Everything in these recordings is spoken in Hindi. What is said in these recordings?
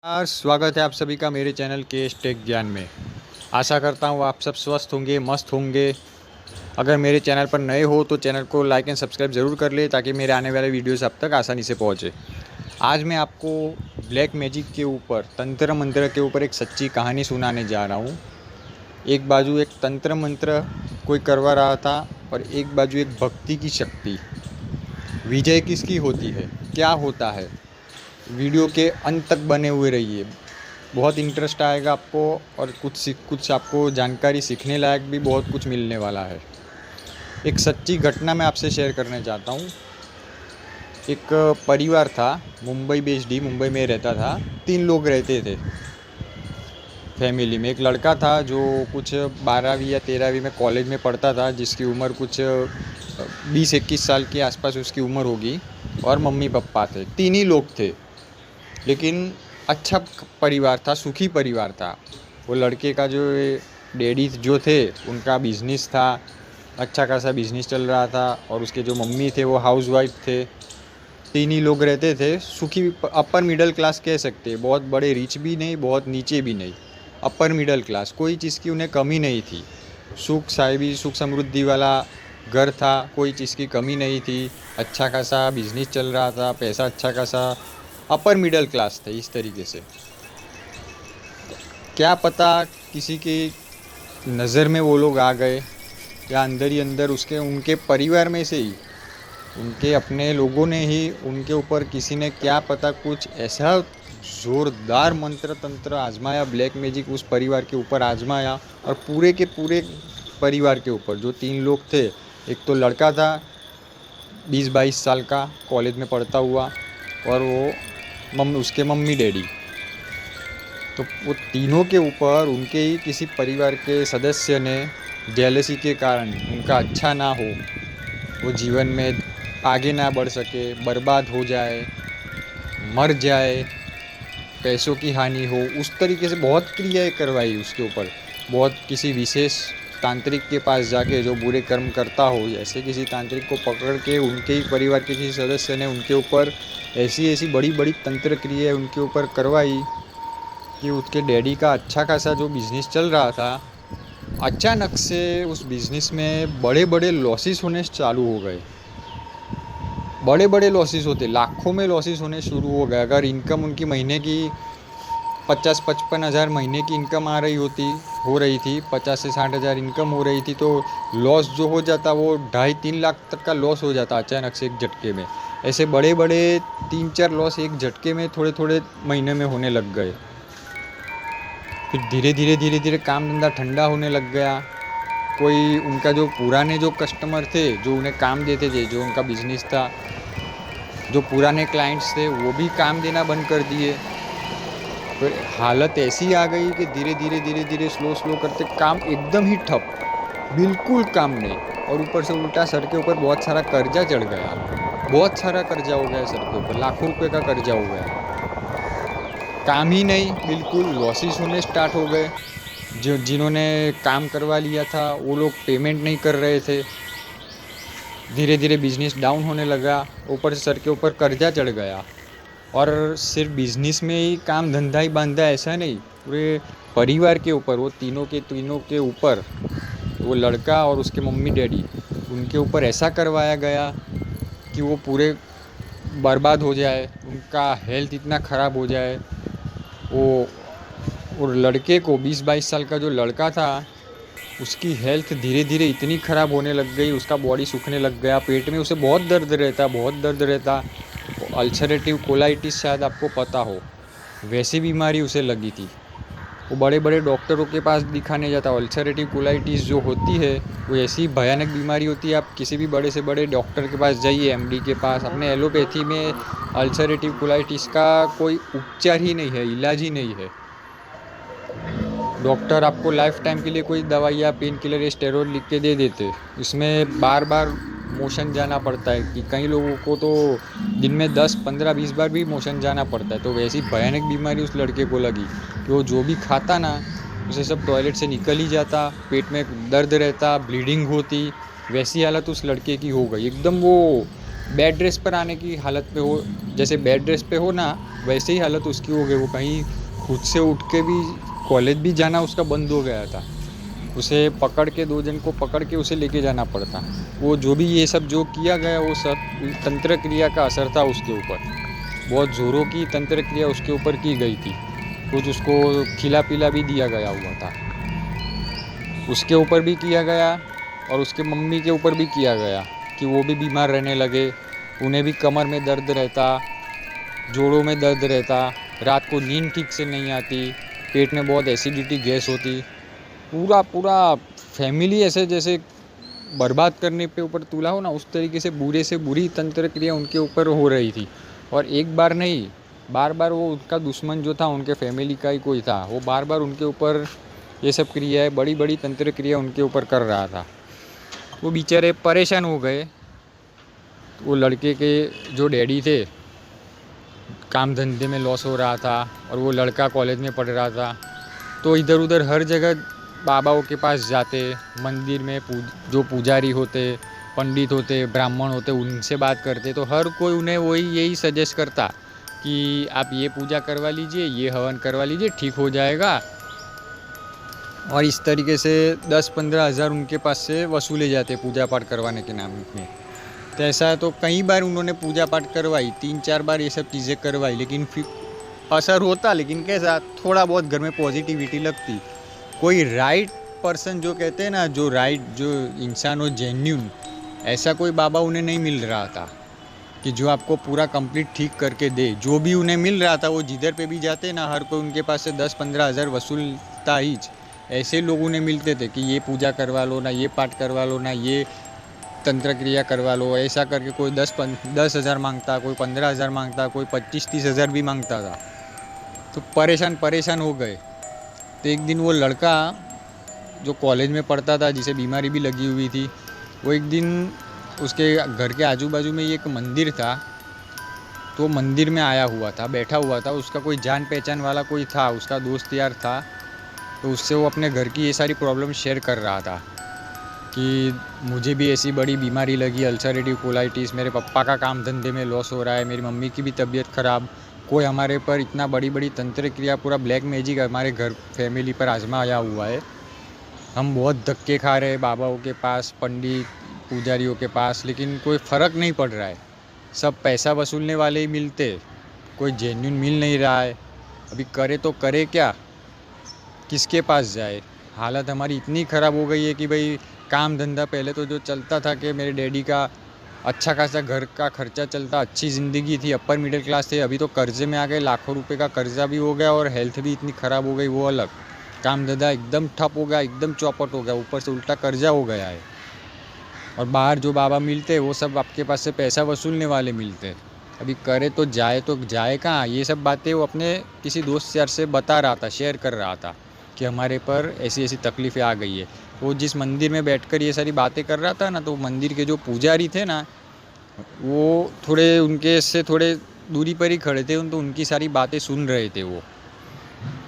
स्वागत है आप सभी का मेरे चैनल के टेक ज्ञान में। आशा करता हूँ आप सब स्वस्थ होंगे, मस्त होंगे। अगर मेरे चैनल पर नए हो तो चैनल को लाइक एंड सब्सक्राइब ज़रूर कर ले ताकि मेरे आने वाले वीडियोस आप तक आसानी से पहुँचे। आज मैं आपको ब्लैक मैजिक के ऊपर, तंत्र मंत्र के ऊपर एक सच्ची कहानी सुनाने जा रहा हूँ। एक बाजू एक तंत्र मंत्र कोई करवा रहा था और एक बाजू एक भक्ति की शक्ति। विजय किसकी होती है, क्या होता है, वीडियो के अंत तक बने हुए रहिए। बहुत इंटरेस्ट आएगा आपको और कुछ आपको जानकारी सीखने लायक भी बहुत कुछ मिलने वाला है। एक सच्ची घटना मैं आपसे शेयर करना चाहता हूँ। एक परिवार था, मुंबई बेस्ड ही, मुंबई में रहता था। 3 लोग रहते थे फैमिली में। एक लड़का था जो कुछ 12वीं या 13वीं में कॉलेज में पढ़ता था, जिसकी उम्र कुछ 20-21 साल के आसपास उसकी उम्र होगी, और मम्मी पापा थे। 3 ही लोग थे, लेकिन अच्छा परिवार था, सुखी परिवार था। वो लड़के का जो डैडी जो थे उनका बिज़नेस था, अच्छा खासा बिज़नेस चल रहा था, और उसके जो मम्मी थे वो हाउसवाइफ थे। 3 ही लोग रहते थे, सुखी अपर मिडिल क्लास कह सकते हैं। बहुत बड़े रिच भी नहीं, बहुत नीचे भी नहीं, अपर मिडिल क्लास। कोई चीज़ की उन्हें कमी नहीं थी। सुख साहिबी, सुख समृद्धि वाला घर था, कोई चीज़ की कमी नहीं थी। अच्छा खासा बिज़नेस चल रहा था, पैसा अच्छा खासा, अपर मिडिल क्लास थे इस तरीके से। क्या पता किसी की नज़र में वो लोग आ गए, या अंदर ही अंदर उनके परिवार में से ही, उनके अपने लोगों ने ही उनके ऊपर, किसी ने क्या पता कुछ ऐसा ज़ोरदार मंत्र तंत्र आजमाया, ब्लैक मैजिक उस परिवार के ऊपर आजमाया, और पूरे के पूरे परिवार के ऊपर। जो 3 लोग थे, एक तो लड़का था 20-22 साल का, कॉलेज में पढ़ता हुआ, और वो उसके मम्मी डैडी। तो वो तीनों के ऊपर उनके ही किसी परिवार के सदस्य ने जेलसी के कारण, उनका अच्छा ना हो, वो जीवन में आगे ना बढ़ सके, बर्बाद हो जाए, मर जाए, पैसों की हानि हो, उस तरीके से बहुत क्रियाएं करवाई उसके ऊपर। बहुत किसी विशेष तांत्रिक के पास जाके, जो बुरे कर्म करता हो, ऐसे किसी तांत्रिक को पकड़ के उनके ही परिवार के किसी सदस्य ने उनके ऊपर ऐसी बड़ी बड़ी तंत्र क्रियाएं उनके ऊपर करवाई कि उसके डैडी का अच्छा खासा जो बिज़नेस चल रहा था, अचानक से उस बिज़नेस में बड़े बड़े लॉसेस होने चालू हो गए। बड़े बड़े लॉसेस होते, लाखों में लॉसेस होने शुरू हो गए। अगर इनकम उनकी महीने की 50-55 हज़ार महीने की इनकम हो रही थी, 50 से 60 हज़ार इनकम हो रही थी, तो लॉस जो हो जाता वो 2.5-3 लाख तक का लॉस हो जाता अचानक से एक झटके में। ऐसे बड़े बड़े 3-4 लॉस एक झटके में थोड़े थोड़े महीने में होने लग गए। फिर धीरे धीरे काम धंधा ठंडा होने लग गया। कोई उनका जो पुराने जो कस्टमर थे, जो उन्हें काम देते थे, जो उनका बिज़नेस था, जो पुराने क्लाइंट्स थे, वो भी काम देना बंद कर दिए। फिर हालत ऐसी आ गई कि धीरे धीरे स्लो करते काम एकदम ही ठप, बिल्कुल काम नहीं। और ऊपर से उल्टा सर के ऊपर बहुत सारा कर्जा चढ़ गया। बहुत सारा कर्जा हो गया सर के ऊपर, लाखों रुपए का कर्जा हो गया। काम ही नहीं, बिल्कुल लॉसेस होने स्टार्ट हो गए। जिन्होंने काम करवा लिया था वो लोग पेमेंट नहीं कर रहे थे। धीरे धीरे बिजनेस डाउन होने लगा, ऊपर से सर के ऊपर कर्जा चढ़ गया। और सिर्फ बिजनेस में ही काम धंधा ही बांधा, ऐसा नहीं, पूरे परिवार के ऊपर, वो तीनों के ऊपर, वो लड़का और उसके मम्मी डैडी, उनके ऊपर ऐसा करवाया गया कि वो पूरे बर्बाद हो जाए, उनका हेल्थ इतना ख़राब हो जाए। वो और लड़के को, 20-22 साल का जो लड़का था, उसकी हेल्थ धीरे धीरे इतनी ख़राब होने लग गई, उसका बॉडी सूखने लग गया, पेट में उसे बहुत दर्द रहता। अल्सरेटिव कोलाइटिस, शायद आपको पता हो, वैसी बीमारी उसे लगी थी। वो बड़े बड़े डॉक्टरों के पास दिखाने जाता। अल्सरेटिव कोलाइटिस जो होती है वो ऐसी भयानक बीमारी होती है, आप किसी भी बड़े से बड़े डॉक्टर के पास जाइए, एमडी के पास। अपने एलोपैथी में अल्सरेटिव कोलाइटिस का कोई उपचार ही नहीं है, इलाज ही नहीं है। डॉक्टर आपको लाइफ टाइम के लिए कोई दवाई या पेन किलर या स्टेरॉइड लिख के दे देते, इसमें बार बार मोशन जाना पड़ता है। कि कई लोगों को तो दिन में 10, 15, 20 बार भी मोशन जाना पड़ता है। तो वैसी भयानक बीमारी उस लड़के को लगी कि वो जो भी खाता ना, उसे सब टॉयलेट से निकल ही जाता, पेट में दर्द रहता, ब्लीडिंग होती। वैसी हालत उस लड़के की हो गई। एकदम वो बेड रेस्ट पर आने की हालत पे हो, जैसे बेड रेस्ट पे हो ना वैसे ही हालत उसकी हो गई। वो कहीं खुद से उठ के भी कॉलेज भी जाना उसका बंद हो गया था। उसे पकड़ के 2 जन को पकड़ के उसे लेके जाना पड़ता। वो जो भी ये सब जो किया गया वो सब तंत्र क्रिया का असर था उसके ऊपर। बहुत ज़ोरों की तंत्र क्रिया उसके ऊपर की गई थी। कुछ उसको खिला पिला भी दिया गया हुआ था। उसके ऊपर भी किया गया और उसके मम्मी के ऊपर भी किया गया कि वो भी बीमार रहने लगे। उन्हें भी कमर में दर्द रहता, जोड़ों में दर्द रहता, रात को नींद ठीक से नहीं आती, पेट में बहुत एसिडिटी गैस होती। पूरा पूरा फैमिली ऐसे जैसे बर्बाद करने पे ऊपर तुला हो ना, उस तरीके से बुरे से बुरी तंत्र क्रिया उनके ऊपर हो रही थी। और एक बार नहीं, बार बार वो उनका दुश्मन जो था उनके फैमिली का ही कोई था, वो बार बार उनके ऊपर ये सब क्रियाएं, बड़ी बड़ी तंत्र क्रिया उनके ऊपर कर रहा था। वो बेचारे परेशान हो गए। वो लड़के के जो डैडी थे, काम धंधे में लॉस हो रहा था और वो लड़का कॉलेज में पढ़ रहा था, तो इधर उधर हर जगह बाबाओं के पास जाते। मंदिर में जो पुजारी होते, पंडित होते, ब्राह्मण होते, उनसे बात करते। तो हर कोई उन्हें वही यही सजेस्ट करता कि आप ये पूजा करवा लीजिए, ये हवन करवा लीजिए, ठीक हो जाएगा। और इस तरीके से 10-15 हज़ार उनके पास से वसूले जाते पूजा पाठ करवाने के नाम में। तो ऐसा है, तो कई बार उन्होंने पूजा पाठ करवाई, 3-4 बार ये सब चीज़ें करवाई, लेकिन फिर असर होता, लेकिन कैसा थोड़ा बहुत घर में पॉजिटिविटी लगती। कोई राइट पर्सन जो कहते हैं ना, जो राइट जो इंसान हो जेन्यून, ऐसा कोई बाबा उन्हें नहीं मिल रहा था कि जो आपको पूरा कंप्लीट ठीक करके दे। जो भी उन्हें मिल रहा था वो जिधर पे भी जाते ना, हर कोई उनके पास से 10-15 हज़ार वसूलता ही। ऐसे लोग उन्हें मिलते थे कि ये पूजा करवा लो ना, ये पाठ करवा लो ना, ये तंत्र क्रिया करवा लो। ऐसा करके कोई 10 हज़ार मांगता, कोई 15 हज़ार मांगता, कोई 25-30 हज़ार भी मांगता था। तो परेशान हो गए। तो एक दिन वो लड़का जो कॉलेज में पढ़ता था, जिसे बीमारी भी लगी हुई थी, वो एक दिन उसके घर के आजू बाजू में एक मंदिर था, तो मंदिर में आया हुआ था, बैठा हुआ था। उसका कोई जान पहचान वाला कोई था, उसका दोस्त यार था। तो उससे वो अपने घर की ये सारी प्रॉब्लम शेयर कर रहा था कि मुझे भी ऐसी बड़ी बीमारी लगी, अल्सरेटिव कोलाइटिस, मेरे पापा का काम धंधे में लॉस हो रहा है, मेरी मम्मी की भी तबीयत ख़राब, कोई हमारे पर इतना बड़ी बड़ी तंत्र क्रिया, पूरा ब्लैक मैजिक हमारे घर फैमिली पर आजमाया हुआ है। हम बहुत धक्के खा रहे हैं बाबाओं के पास, पंडित पुजारियों के पास, लेकिन कोई फ़र्क नहीं पड़ रहा है। सब पैसा वसूलने वाले ही मिलते, कोई जेन्यून मिल नहीं रहा है। अभी करे तो करे क्या, किसके पास जाए। हालत हमारी इतनी ख़राब हो गई है कि भाई काम धंधा पहले तो जो चलता था कि मेरे डैडी का अच्छा खासा घर का खर्चा चलता, अच्छी ज़िंदगी थी, अपर मिडिल क्लास थे। अभी तो कर्जे में आ गए, लाखों रुपए का कर्जा भी हो गया और हेल्थ भी इतनी ख़राब हो गई, वो अलग। काम धंधा एकदम ठप हो गया, एकदम चौपट हो गया, ऊपर से उल्टा कर्जा हो गया है। और बाहर जो बाबा मिलते वो सब आपके पास से पैसा वसूलने वाले मिलते। अभी करे तो जाए कहाँ। ये सब बातें वो अपने किसी दोस्त यार से बता रहा था, शेयर कर रहा था कि हमारे पर ऐसी ऐसी तकलीफ़ें आ गई है। वो जिस मंदिर में बैठकर ये सारी बातें कर रहा था ना, तो मंदिर के जो पुजारी थे ना, वो थोड़े उनके से थोड़े दूरी पर ही खड़े थे, तो उनकी सारी बातें सुन रहे थे वो।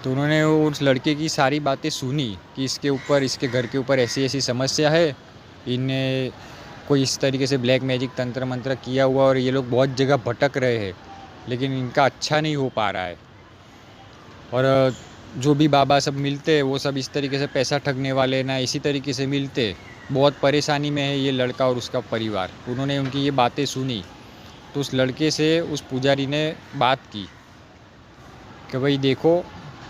तो उन्होंने उस लड़के की सारी बातें सुनी कि इसके ऊपर, इसके घर के ऊपर ऐसी ऐसी समस्या है, इन्हें कोई इस तरीके से ब्लैक मैजिक तंत्र मंत्र किया हुआ और ये लोग बहुत जगह भटक रहे हैं, लेकिन इनका अच्छा नहीं हो पा रहा है। और जो भी बाबा सब मिलते हैं वो सब इस तरीके से पैसा ठगने वाले ना, इसी तरीके से मिलते। बहुत परेशानी में है ये लड़का और उसका परिवार। उन्होंने उनकी ये बातें सुनी, तो उस लड़के से उस पुजारी ने बात की कि भाई देखो,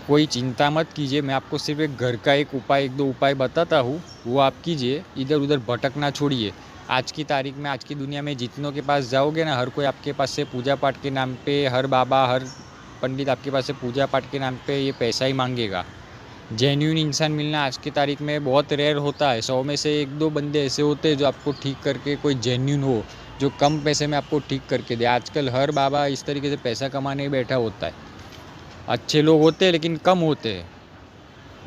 कोई चिंता मत कीजिए, मैं आपको सिर्फ एक घर का एक उपाय, एक दो उपाय बताता हूँ, वो आप कीजिए, इधर उधर भटकना छोड़िए। आज की तारीख में, आज की दुनिया में जितनों के पास जाओगे ना, हर कोई आपके पास से पूजा पाठ के नाम पे, हर बाबा हर पंडित आपके पास से पूजा पाठ के नाम पे ये पैसा ही मांगेगा। जेन्यून इंसान मिलना आज की तारीख में बहुत रेयर होता है। 100 में से 1-2 बंदे ऐसे होते हैं जो आपको ठीक करके, कोई जेन्यून हो जो कम पैसे में आपको ठीक करके दे। आजकल हर बाबा इस तरीके से पैसा कमाने बैठा होता है। अच्छे लोग होते हैं लेकिन कम होते हैं,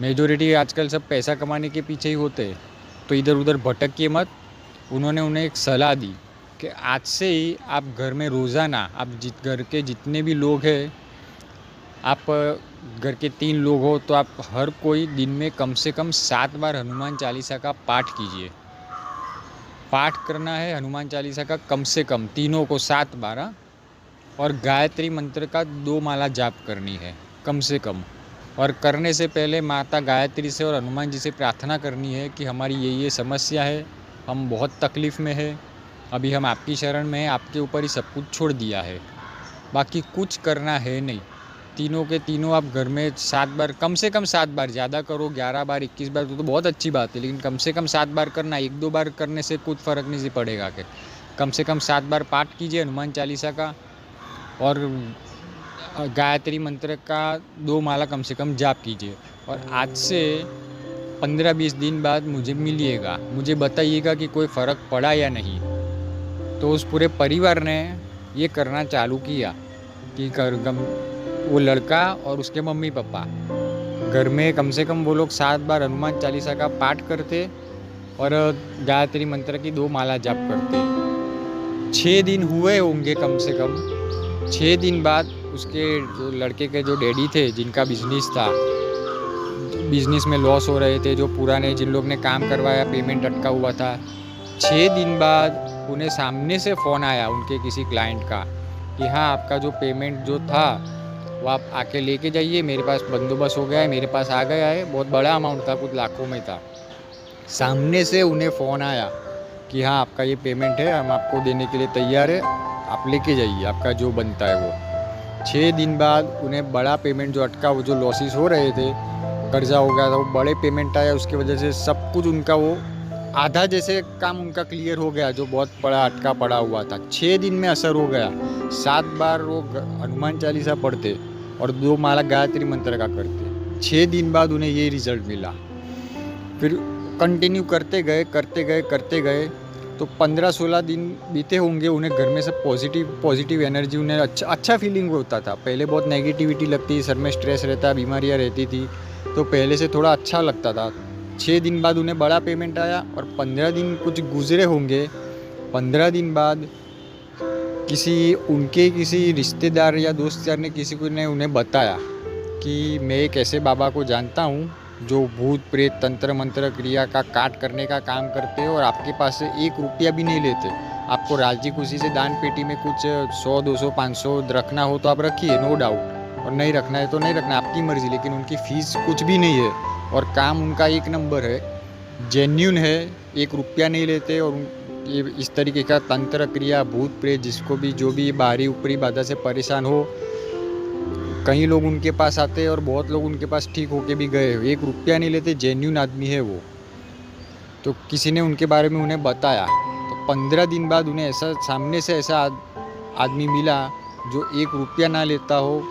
मेजोरिटी आजकल सब पैसा कमाने के पीछे ही होते हैं। तो इधर उधर भटकिए मत। उन्होंने उन्हें एक सलाह दी कि आज से ही आप घर में रोज़ाना, आप घर के जितने भी लोग हैं, आप घर के 3 लोग हो तो आप हर कोई दिन में कम से कम 7 बार हनुमान चालीसा का पाठ कीजिए। पाठ करना है हनुमान चालीसा का कम से कम तीनों को 7 बार, और गायत्री मंत्र का 2 माला जाप करनी है कम से कम। और करने से पहले माता गायत्री से और हनुमान जी से प्रार्थना करनी है कि हमारी ये समस्या है, हम बहुत तकलीफ़ में है, अभी हम आपकी शरण में हैं, आपके ऊपर ही सब कुछ छोड़ दिया है, बाकी कुछ करना है नहीं। तीनों के तीनों आप घर में 7 बार, कम से कम 7 बार, ज़्यादा करो 11 बार 21 बार तो बहुत अच्छी बात है, लेकिन कम से कम 7 बार करना। 1-2 बार करने से कुछ फ़र्क नहीं पड़ेगा कि कम से कम 7 बार पाठ कीजिए हनुमान चालीसा का, और गायत्री मंत्र का 2 माला कम से कम जाप कीजिए। और आज से 15-20 दिन बाद मुझे मिलिएगा, मुझे बताइएगा कि कोई फ़र्क पड़ा या नहीं। तो उस पूरे परिवार ने ये करना चालू किया कि वो लड़का और उसके मम्मी पापा घर में कम से कम वो लोग 7 बार हनुमान चालीसा का पाठ करते और गायत्री मंत्र की 2 माला जाप करते। 6 दिन हुए होंगे कम से कम। 6 दिन बाद उसके जो लड़के के जो डैडी थे, जिनका बिजनेस था, बिजनेस में लॉस हो रहे थे, जो पुराने जिन लोग ने काम करवाया पेमेंट अटका हुआ था, 6 दिन बाद उन्हें सामने से फ़ोन आया उनके किसी क्लाइंट का कि हाँ, आपका जो पेमेंट जो था वो आप आके लेके जाइए, मेरे पास बंदोबस्त हो गया है, मेरे पास आ गया है। बहुत बड़ा अमाउंट था, कुछ लाखों में था। सामने से उन्हें फ़ोन आया कि हाँ, आपका ये पेमेंट है, हम आपको देने के लिए तैयार है, आप लेके जाइए, आपका जो बनता है वो। 6 दिन बाद उन्हें बड़ा पेमेंट जो अटका, वो जो लॉसेस हो रहे थे, कर्जा हो गया था, वो बड़े पेमेंट आया, उसकी वजह से सब कुछ उनका वो आधा जैसे काम उनका क्लियर हो गया, जो बहुत बड़ा अटका पड़ा हुआ था। 6 दिन में असर हो गया। 7 बार वो हनुमान चालीसा पढ़ते और 2 माला गायत्री मंत्र का करते। 6 दिन बाद उन्हें ये रिज़ल्ट मिला। फिर कंटिन्यू करते गए तो 15-16 दिन बीते होंगे, उन्हें घर में सब पॉजिटिव एनर्जी, उन्हें अच्छा फीलिंग होता था। पहले बहुत नेगेटिविटी लगती, सर में स्ट्रेस रहता, बीमारियाँ रहती थी, तो पहले से थोड़ा अच्छा लगता था। 6 दिन बाद उन्हें बड़ा पेमेंट आया और 15 दिन कुछ गुजरे होंगे। 15 दिन बाद किसी रिश्तेदार या दोस्त यार ने किसी को ने उन्हें बताया कि मैं एक ऐसे बाबा को जानता हूँ जो भूत प्रेत तंत्र मंत्र क्रिया का काट करने का काम करते हैं और आपके पास से 1 रुपया भी नहीं लेते। आपको राजी खुशी से दान पेटी में कुछ 100, 200, 500 रखना हो तो आप रखिए, नो डाउट, और नहीं रखना है तो नहीं रखना, आपकी मर्ज़ी। लेकिन उनकी फ़ीस कुछ भी नहीं है और काम उनका 1 नंबर है, जेन्युइन है, 1 रुपया नहीं लेते। और ये इस तरीके का तंत्र क्रिया भूत प्रेत जिसको भी जो भी बाहरी ऊपरी बाधा से परेशान हो, कई लोग उनके पास आते हैं और बहुत लोग उनके पास ठीक होके भी गए। 1 रुपया नहीं लेते, जेन्युइन आदमी है वो। तो किसी ने उनके बारे में उन्हें बताया, तो 15 दिन बाद उन्हें ऐसा सामने से ऐसा आदमी मिला जो 1 रुपया ना लेता हो,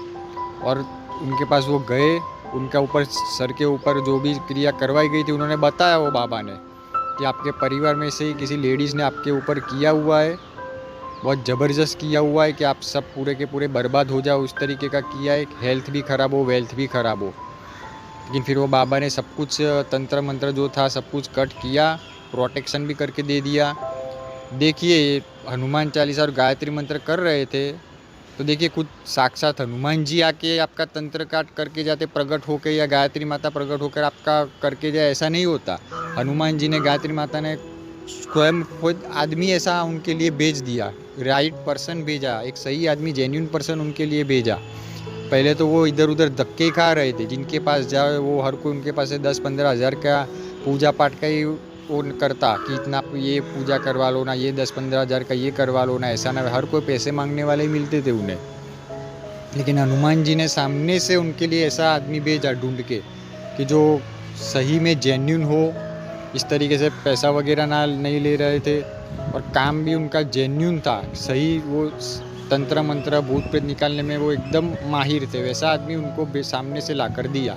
और उनके पास वो गए, उनका ऊपर सर के ऊपर जो भी क्रिया करवाई गई थी उन्होंने बताया वो बाबा ने कि आपके परिवार में से ही किसी लेडीज़ ने आपके ऊपर किया हुआ है, बहुत ज़बरदस्त किया हुआ है कि आप सब पूरे के पूरे बर्बाद हो जाओ, उस तरीके का किया है, हेल्थ भी ख़राब हो, वेल्थ भी ख़राब हो। लेकिन फिर वो बाबा ने सब कुछ तंत्र मंत्र जो था सब कुछ कट किया, प्रोटेक्शन भी करके दे दिया। देखिए, हनुमान चालीसा और गायत्री मंत्र कर रहे थे तो देखिए कुछ साक्षात हनुमान जी आके आपका तंत्र काट करके जाते प्रकट होकर, या गायत्री माता प्रकट होकर आपका करके जाए, ऐसा नहीं होता। हनुमान जी ने, गायत्री माता ने स्वयं खुद आदमी ऐसा उनके लिए भेज दिया, राइट पर्सन भेजा, एक सही आदमी, जेन्युइन पर्सन उनके लिए भेजा। पहले तो वो इधर उधर धक्के खा रहे थे, जिनके पास जाए वो हर कोई उनके पास से 10-15 हज़ार का पूजा पाठ का ही वो करता कि इतना ये पूजा करवा लो ना, ये 10-15 हज़ार का ये करवा लो ना, ऐसा ना। हर कोई पैसे मांगने वाले ही मिलते थे उन्हें। लेकिन हनुमान जी ने सामने से उनके लिए ऐसा आदमी भेजा ढूंढ के कि जो सही में जेन्युइन हो, इस तरीके से पैसा वगैरह ना नहीं ले रहे थे और काम भी उनका जेन्युइन था, सही। वो तंत्र मंत्र भूत प्रेत निकालने में वो एकदम माहिर थे, वैसा आदमी उनको सामने से ला कर दिया।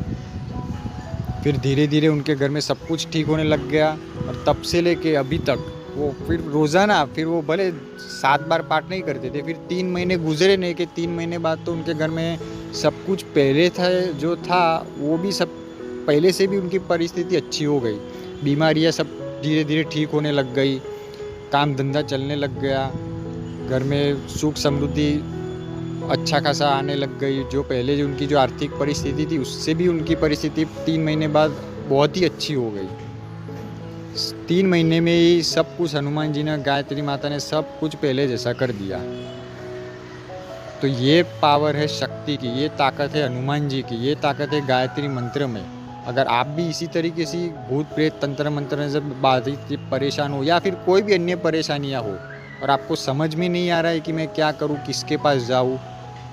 फिर धीरे धीरे उनके घर में सब कुछ ठीक होने लग गया और तब से लेके अभी तक वो फिर रोज़ाना, फिर वो भले 7 बार पाठ नहीं करते थे, फिर 3 महीने गुजरे नहीं कि 3 महीने बाद तो उनके घर में सब कुछ पहले था जो था वो भी सब पहले से भी उनकी परिस्थिति अच्छी हो गई। बीमारियां सब धीरे धीरे ठीक होने लग गई, काम धंधा चलने लग गया, घर में सुख समृद्धि अच्छा खासा आने लग गई। जो पहले जो उनकी जो आर्थिक परिस्थिति थी उससे भी उनकी परिस्थिति 3 महीने बाद बहुत ही अच्छी हो गई। 3 महीने में ही सब कुछ हनुमान जी ने, गायत्री माता ने सब कुछ पहले जैसा कर दिया। तो ये पावर है शक्ति की, ये ताकत है हनुमान जी की, ये ताकत है गायत्री मंत्र में। अगर आप भी इसी तरीके से भूत प्रेत तंत्र मंत्र से बाधित परेशान हो, या फिर कोई भी अन्य परेशानियां हो, और आपको समझ में नहीं आ रहा है कि मैं क्या करूं, किसके पास जाऊं,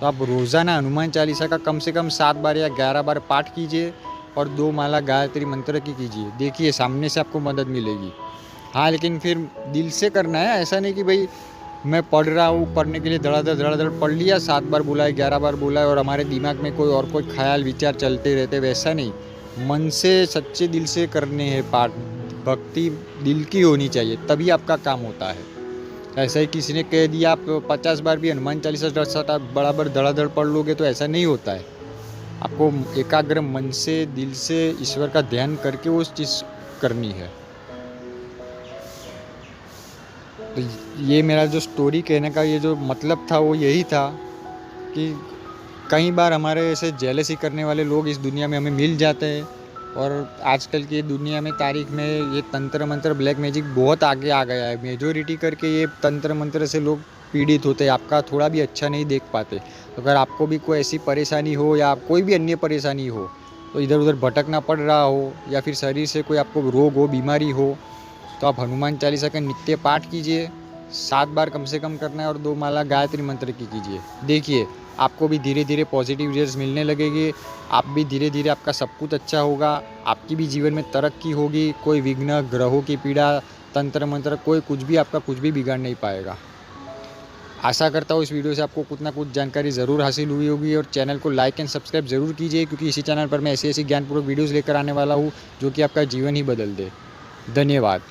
तो आप रोज़ाना हनुमान चालीसा का कम से कम 7 बार या 11 बार पाठ कीजिए और 2 माला गायत्री मंत्र की कीजिए। देखिए सामने से आपको मदद मिलेगी। हाँ, लेकिन फिर दिल से करना है, ऐसा नहीं कि भाई मैं पढ़ रहा हूँ, पढ़ने के लिए धड़ाधड़ पढ़ लिया, 7 बार बोला है, 11 बार बोला है, और हमारे दिमाग में कोई ख्याल विचार चलते रहते, वैसा नहीं। मन से सच्चे दिल से करने हैं पाठ, भक्ति दिल की होनी चाहिए, तभी आपका काम होता है। ऐसा ही किसी ने कह दिया आप 50 बार भी हनुमान चालीसा बराबर धड़ाधड़ पढ़ लोगे तो ऐसा नहीं होता है। आपको एकाग्र मन से, दिल से ईश्वर का ध्यान करके वो चीज़ करनी है। तो ये मेरा जो स्टोरी कहने का ये जो मतलब था वो यही था कि कई बार हमारे ऐसे जेलसी करने वाले लोग इस दुनिया में हमें मिल जाते हैं। और आजकल की दुनिया में, तारीख में, ये तंत्र मंत्र, ब्लैक मैजिक बहुत आगे आ गया है। मेजोरिटी करके ये तंत्र मंत्र से लोग पीड़ित होते हैं, आपका थोड़ा भी अच्छा नहीं देख पाते। तो अगर आपको भी कोई ऐसी परेशानी हो या कोई भी अन्य परेशानी हो, तो इधर उधर भटकना पड़ रहा हो, या फिर शरीर से कोई आपको रोग हो, बीमारी हो, तो आप हनुमान चालीसा का नित्य पाठ कीजिए। 7 बार कम से कम करना है और 2 माला गायत्री मंत्र की कीजिए। देखिए आपको भी धीरे धीरे पॉजिटिव रिजल्ट्स मिलने लगेंगे। आप भी धीरे धीरे, आपका सब कुछ अच्छा होगा, आपकी भी जीवन में तरक्की होगी। कोई विघ्न, ग्रहों की पीड़ा, तंत्र मंत्र, कोई कुछ भी आपका कुछ भी बिगाड़ नहीं पाएगा। आशा करता हूँ इस वीडियो से आपको कुछ ना कुछ जानकारी ज़रूर हासिल हुई होगी। और चैनल को लाइक एंड सब्सक्राइब ज़रूर कीजिए, क्योंकि इसी चैनल पर मैं ऐसी ऐसी ज्ञानपूर्वक वीडियोज़ लेकर आने वाला हूँ जो कि आपका जीवन ही बदल दे। धन्यवाद।